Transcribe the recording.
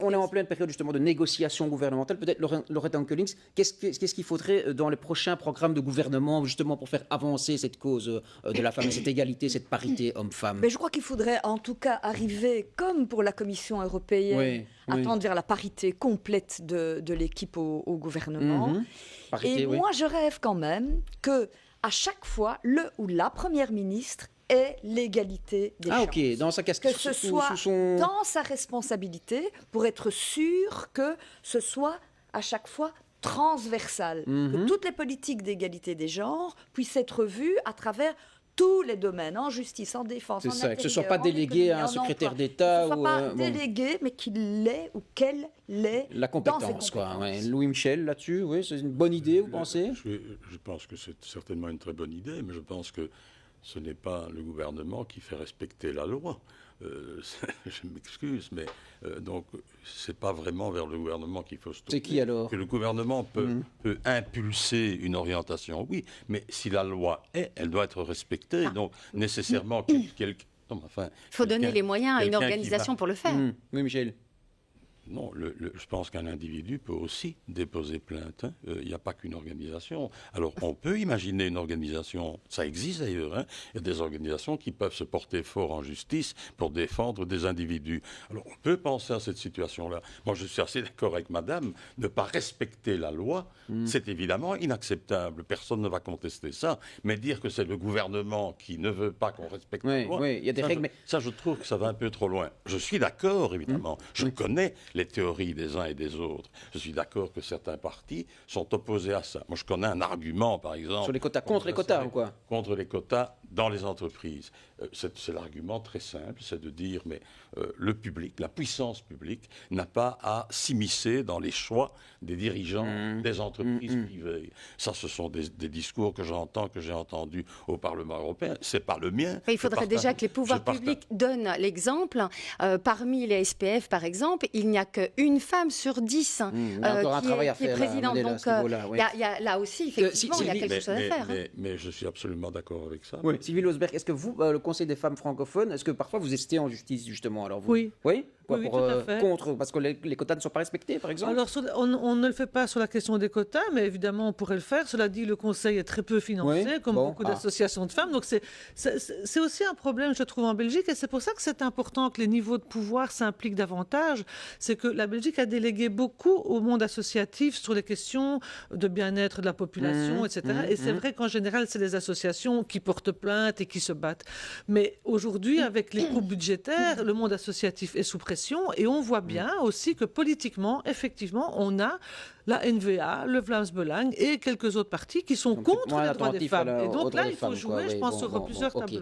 On est en pleine période justement de négociation gouvernementale. Peut-être, Loretta Onkelings, qu'est-ce qu'il faudrait dans les prochains programmes de gouvernement justement pour faire avancer cette cause de la femme, et cette égalité, cette parité homme-femme? Mais je crois qu'il faudrait en tout cas arriver, comme pour la Commission européenne, à tendre vers la parité complète de l'équipe au gouvernement. Parité, et moi, je rêve quand même que à chaque fois, le ou la première ministre ait l'égalité des chances. Ok, dans sa casquette, que ce soit dans sa responsabilité, pour être sûr que ce soit à chaque fois transversal, que toutes les politiques d'égalité des genres puissent être vues à travers tous les domaines, en justice, en défense, en intérieur, que ce ne soit pas délégué à un secrétaire d'État. Que ce ne soit pas délégué, mais qu'il l'ait ou qu'elle l'ait la compétence, quoi. Ouais. Louis Michel, là-dessus, oui, c'est une bonne idée, vous pensez? Je pense que c'est certainement une très bonne idée, mais je pense que ce n'est pas le gouvernement qui fait respecter la loi. Je m'excuse, mais donc c'est pas vraiment vers le gouvernement qu'il faut se tourner. C'est qui alors? Que le gouvernement peut impulser une orientation, oui, mais si la loi est, elle doit être respectée. Donc nécessairement quelqu'un. Il faut donner les moyens à une organisation pour le faire. Oui, Michel. Non, je pense qu'un individu peut aussi déposer plainte. Il n'y a pas qu'une organisation. Alors, on peut imaginer une organisation, ça existe d'ailleurs, hein. Il y a des organisations qui peuvent se porter fort en justice pour défendre des individus. Alors, on peut penser à cette situation-là. Moi, je suis assez d'accord avec madame, ne pas respecter la loi, c'est évidemment inacceptable. Personne ne va contester ça. Mais dire que c'est le gouvernement qui ne veut pas qu'on respecte la loi, il y a des règles, mais ça, je trouve que ça va un peu trop loin. Je suis d'accord, évidemment. Je connais les théories des uns et des autres. Je suis d'accord que certains partis sont opposés à ça. Moi, je connais un argument, par exemple... Sur les quotas, contre les quotas ou quoi? Contre les quotas dans les entreprises. C'est l'argument très simple, c'est de dire, mais le public, la puissance publique, n'a pas à s'immiscer dans les choix des dirigeants des entreprises privées. Ça, ce sont des discours que j'entends, que j'ai entendus au Parlement européen. C'est pas le mien. Il faudrait déjà que les pouvoirs publics donnent l'exemple. Parmi les SPF, par exemple, il n'y a qu'une femme sur 10 qui est présidente. Donc, là aussi, effectivement, il y a quelque chose à faire. Mais je suis absolument d'accord avec ça. Oui. Sylvie Losberg, est-ce que vous, le Conseil des femmes francophones, est-ce que parfois vous hésitez en justice, justement, alors vous? Oui. Oui. Oui, tout à fait. Contre, parce que les quotas ne sont pas respectés, par exemple? Alors, on ne le fait pas sur la question des quotas, mais évidemment, on pourrait le faire. Cela dit, le Conseil est très peu financé, comme beaucoup d'associations de femmes. Donc, c'est aussi un problème, je trouve, en Belgique. Et c'est pour ça que c'est important que les niveaux de pouvoir s'impliquent davantage. C'est que la Belgique a délégué beaucoup au monde associatif sur les questions de bien-être de la population, etc. Et c'est vrai qu'en général, c'est les associations qui portent plainte et qui se battent. Mais aujourd'hui, avec les coupes budgétaires, le monde associatif est sous pression. Et on voit bien aussi que politiquement, effectivement, on a la NVA, le Vlaams Belang et quelques autres partis qui sont contre les droits des femmes. Et donc là, il faut jouer, je pense, sur plusieurs tableaux.